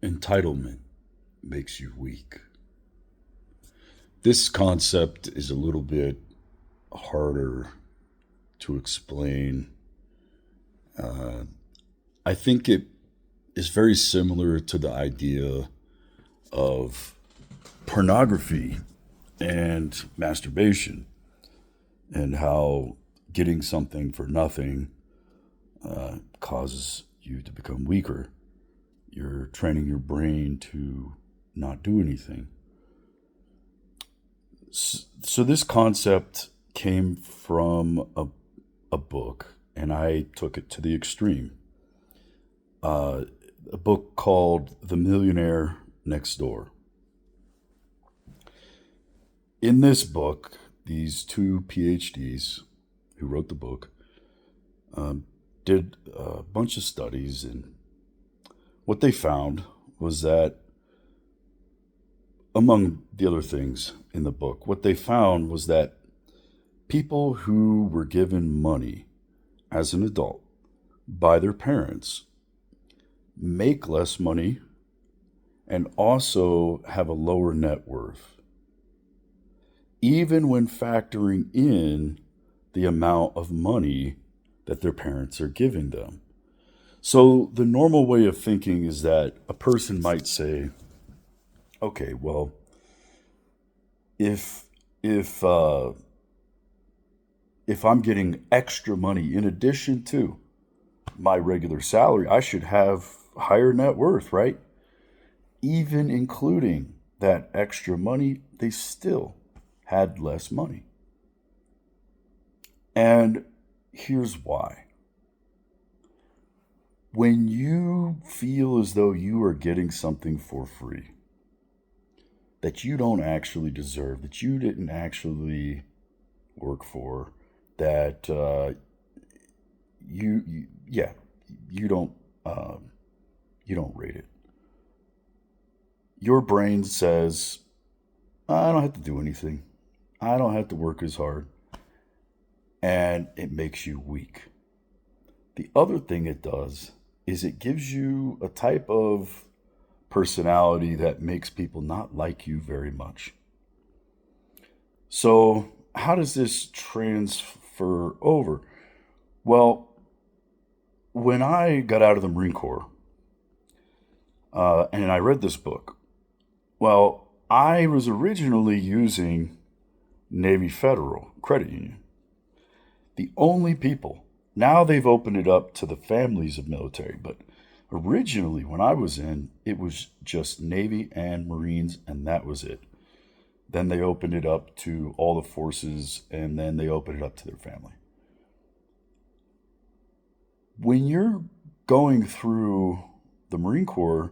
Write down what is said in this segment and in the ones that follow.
Entitlement makes you weak. This concept is a little bit harder to explain. Uh, I think it is very similar to the idea of pornography and masturbation, and how getting something for nothing causes you to become weaker. You're training your brain to not do anything. So this concept came from a book, and I took it to the extreme. Uh, a book called The Millionaire Next Door. In this book, these two PhDs who wrote the book um, did a bunch of studies, and what they found was that, among the other things in the book, what they found was that people who were given money as an adult by their parents make less money and also have a lower net worth, even when factoring in the amount of money that their parents are giving them. So, the normal way of thinking is that a person might say, okay, well, if if uh, if I'm getting extra money in addition to my regular salary, I should have higher net worth, right? Even including that extra money, they still had less money. And here's why. When you feel as though you are getting something for free that you don't actually deserve, that you didn't actually work for, that yeah, you don't um, you don't rate it. Your brain says, I don't have to do anything. I don't have to work as hard, and it makes you weak. The other thing it does is it gives you a type of personality that makes people not like you very much. So, how does this transfer over? Well, when I got out of the Marine Corps and I read this book, well, I was originally using Navy Federal Credit Union. The only people, now they've opened it up to the families of military, but originally when I was in, it was just Navy and Marines, and that was it. Then they opened it up to all the forces, and then they opened it up to their family. When you're going through the Marine Corps,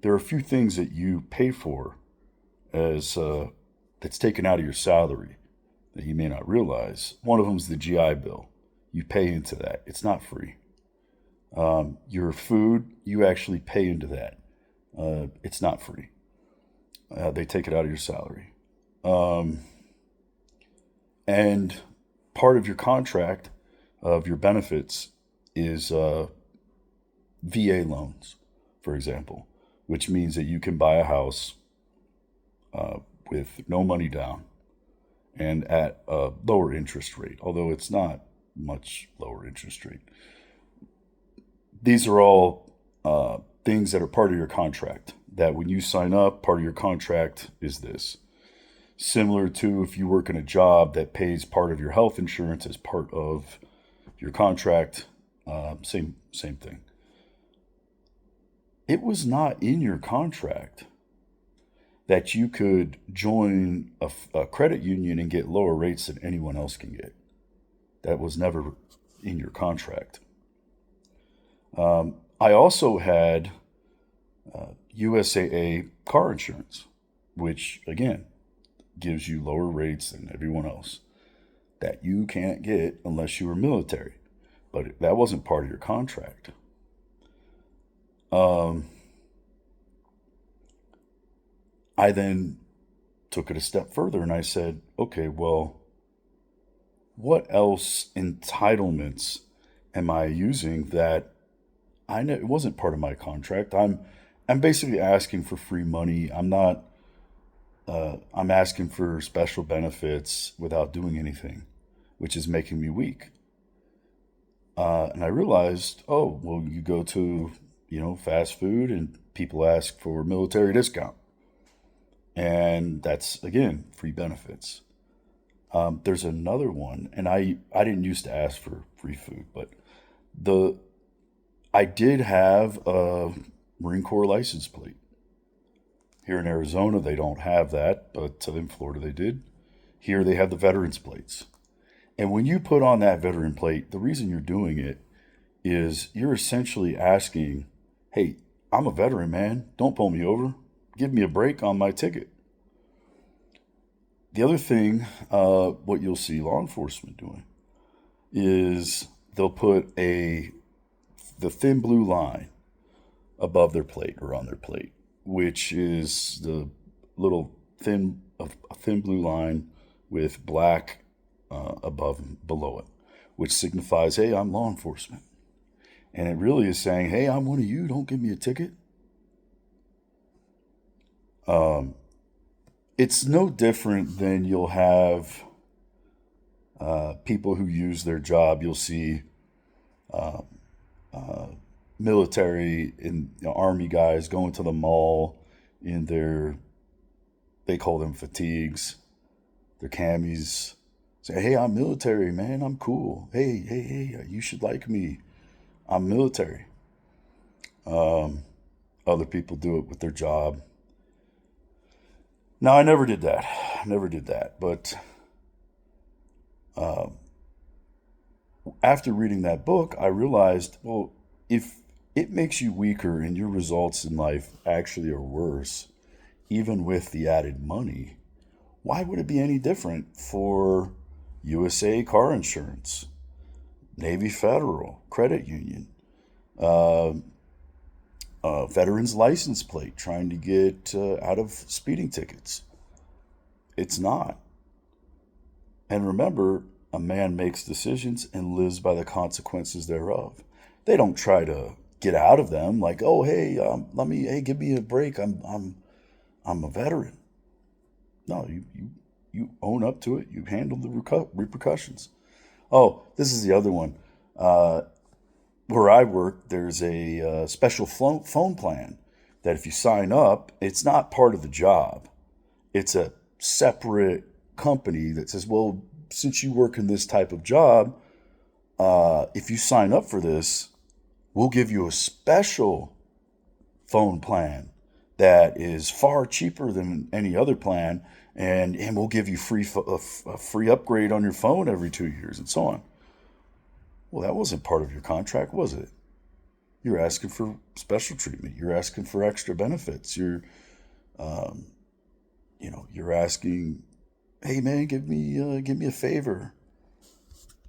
there are a few things that you pay for as that's taken out of your salary that you may not realize. One of them is the GI Bill. You pay into that. It's not free. Your food, you actually pay into that. It's not free. They take it out of your salary. Um, and part of your contract of your benefits is VA loans, for example, which means that you can buy a house uh, with no money down and at a lower interest rate, although it's not much lower interest rate. These are all things that are part of your contract. That when you sign up, part of your contract is this. Similar to if you work in a job that pays part of your health insurance as part of your contract, same thing. It was not in your contract that you could join a credit union and get lower rates than anyone else can get. That was never in your contract. I also had USAA car insurance, which again gives you lower rates than everyone else that you can't get unless you were military. But that wasn't part of your contract. Um, I then took it a step further and I said, okay, well, what else entitlements am I using that I know it wasn't part of my contract? I'm I'm basically asking for free money. I'm not. I'm asking for special benefits without doing anything, which is making me weak. And I realized, oh, well, you go to, fast food and people ask for military discount. And that's, again, free benefits. There's another one, and I didn't used to ask for free food, but the I did have a Marine Corps license plate. Here in Arizona, they don't have that, but in Florida they did. Here they have the veterans plates. And when you put on that veteran plate, the reason you're doing it is you're essentially asking, hey, I'm a veteran, man. Don't pull me over. Give me a break on my ticket. The other thing, what you'll see law enforcement doing is they'll put the thin blue line above their plate or on their plate, which is the little a thin blue line with black above and below it, which signifies, hey, I'm law enforcement. And it really is saying, hey, I'm one of you. Don't give me a ticket. Um, it's no different than you'll have people who use their job. You'll see uh, uh, military and army guys going to the mall in they call them fatigues, their camis. Say, hey, I'm military, man. I'm cool. Hey, you should like me. I'm military. Um, Other people do it with their job. No, I never did that. Never did that. But uh, after reading that book, I realized, well, if it makes you weaker and your results in life actually are worse, even with the added money, why would it be any different for USA car insurance, Navy Federal, credit union, uh, veterans license plate, trying to get out of speeding tickets? It's not. And remember, a man makes decisions and lives by the consequences thereof. They don't try to get out of them like, oh, hey, hey, give me a break. I'm a veteran. No, you own up to it. You handle the repercussions. Oh, this is the other one. Uh, where I work, there's a special phone plan that if you sign up, it's not part of the job. It's a separate company that says, well, since you work in this type of job, if you sign up for this, we'll give you a special phone plan that is far cheaper than any other plan, and we'll give you a free upgrade on your phone every 2 years and so on. Well, that wasn't part of your contract, was it? You're asking for special treatment. You're asking for extra benefits. Um, you're asking, hey man, give me a favor.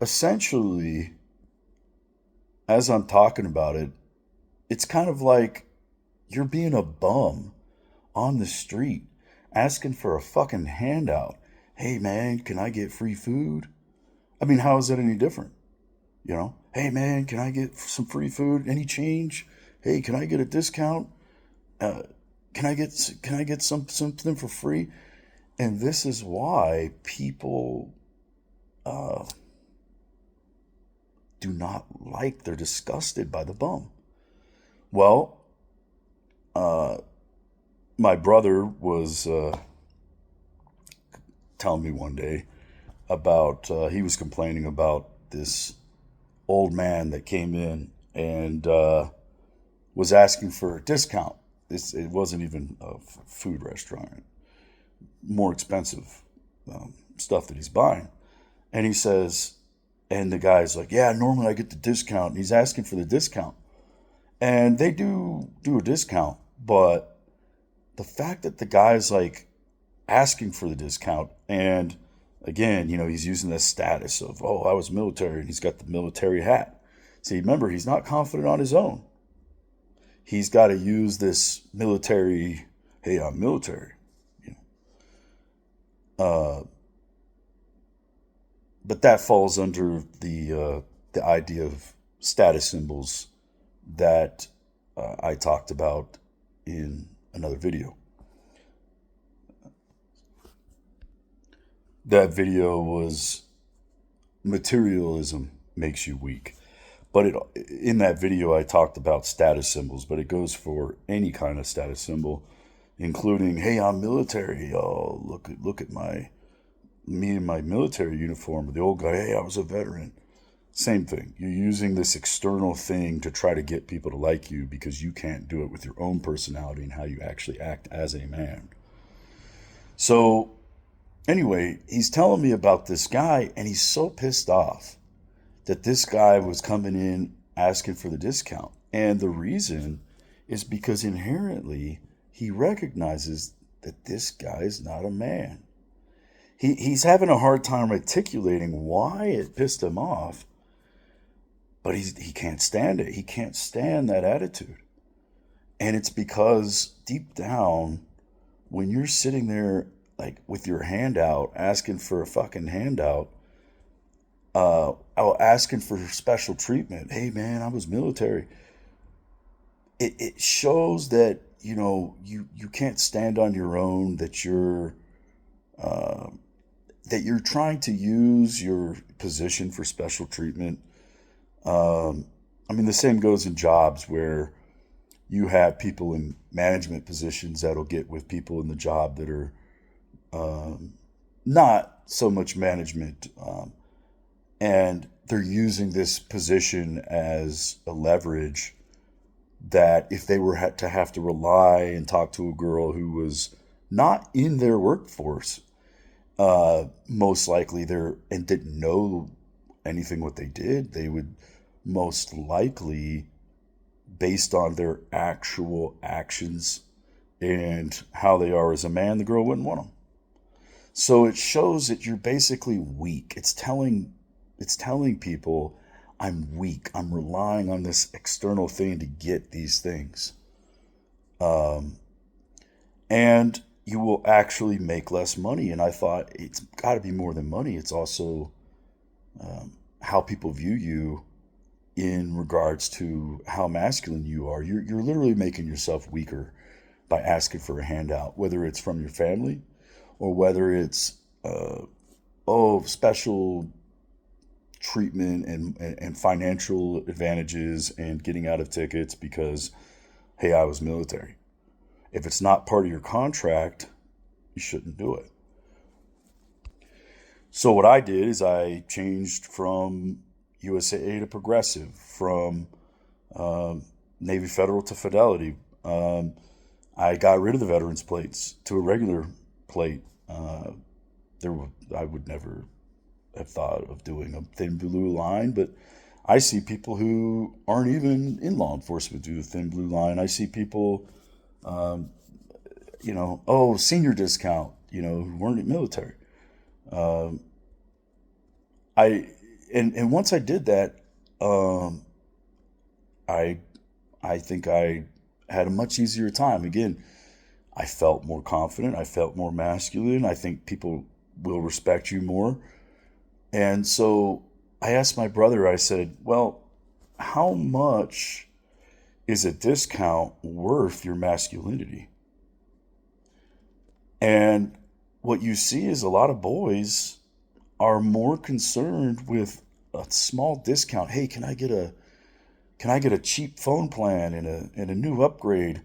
Essentially, as I'm talking about it, it's kind of like you're being a bum on the street, asking for a fucking handout. Hey man, can I get free food? I mean, how is that any different? Hey man, can I get some free food? Any change? Hey, can I get a discount? Uh, can I get something for free? And this is why people uh, do not like. They're disgusted by the bum. Well, uh, my brother was telling me one day about he was complaining about this old man that came in and was asking for a discount. It wasn't even a food restaurant, more expensive stuff that he's buying. And he says, and the guy's like, yeah, normally I get the discount. And he's asking for the discount. And they do a discount, but the fact that the guy's like asking for the discount, and again, he's using this status of, oh, I was military, and he's got the military hat. See, remember, he's not confident on his own. He's got to use this military, hey, I'm military. You Uh, but that falls under the idea of status symbols that I talked about in another video. That video was materialism makes you weak. But in that video, I talked about status symbols, but it goes for any kind of status symbol, including, "Hey, I'm military. Oh, look at me in my military uniform." Or the old guy, "Hey, I was a veteran." Same thing. You're using this external thing to try to get people to like you because you can't do it with your own personality and how you actually act as a man. So anyway, he's telling me about this guy, and he's so pissed off that this guy was coming in asking for the discount. And the reason is because inherently he recognizes that this guy is not a man. He's having a hard time articulating why it pissed him off, but he can't stand it. He can't stand that attitude. And it's because deep down, when you're sitting there like with your hand out, asking for a fucking handout, asking for special treatment. "Hey man, I was military." It shows that you can't stand on your own. Uh, that you're trying to use your position for special treatment. I mean, the same goes in jobs where you have people in management positions that'll get with people in the job that are not so much management, and they're using this position as a leverage that if they were to have to rely and talk to a girl who was not in their workforce, most likely and didn't know anything what they did, they would most likely, based on their actual actions and how they are as a man, the girl wouldn't want them. So it shows that you're basically weak. It's telling people, "I'm weak. I'm relying on this external thing to get these things." And you will actually make less money. And I thought it's got to be more than money. It's also how people view you in regards to how masculine you are. You're literally making yourself weaker by asking for a handout, whether it's from your family or whether it's special treatment and financial advantages and getting out of tickets because, "Hey, I was military." If it's not part of your contract, you shouldn't do it. So what I did is I changed from USAA to Progressive, from Navy Federal to Fidelity. I got rid of the veterans plates to a regular plate. I would never have thought of doing a thin blue line, but I see people who aren't even in law enforcement do the thin blue line. I see people, senior discount, who weren't in military. I and once I did that, I I think I had a much easier time. Again, I felt more confident. I felt more masculine. I think people will respect you more. And so I asked my brother, I said, "Well, how much is a discount worth your masculinity?" And what you see is a lot of boys are more concerned with a small discount. "Hey, can I get a cheap phone plan and a new upgrade?"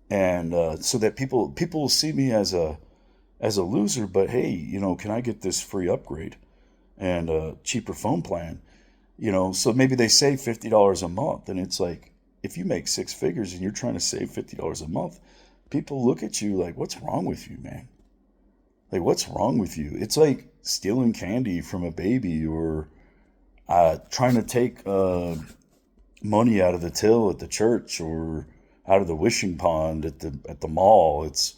And so that people will see me as a loser, but hey, can I get this free upgrade and a cheaper phone plan? So maybe they save $50 a month, and it's like, if you make six figures and you're trying to save $50 a month, people look at you like, "What's wrong with you, man? Like, what's wrong with you?" It's like stealing candy from a baby, or trying to take money out of the till at the church, or out of the wishing pond at the mall. It's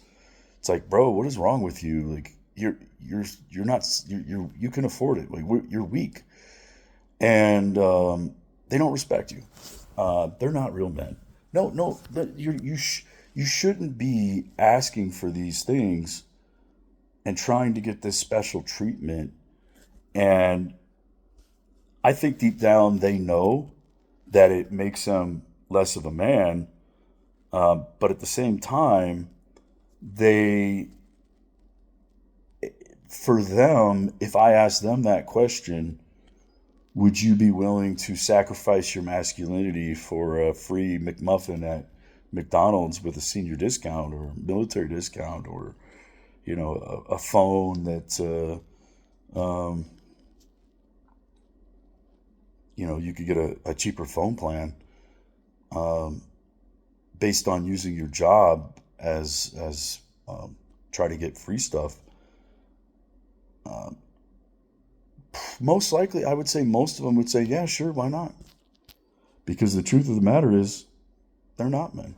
like, bro, what is wrong with you? Like, you're not, you can afford it. Like, you're weak, and they don't respect you. They're not real men. No, you shouldn't be asking for these things and trying to get this special treatment. And I think deep down they know that it makes them less of a man. But at the same time, they, for them, if I ask them that question, would you be willing to sacrifice your masculinity for a free McMuffin at McDonald's with a senior discount or military discount, or a phone that you could get a cheaper phone plan based on using your job as try to get free stuff? Most likely, I would say most of them would say, yeah, sure, why not? Because the truth of the matter is, they're not men.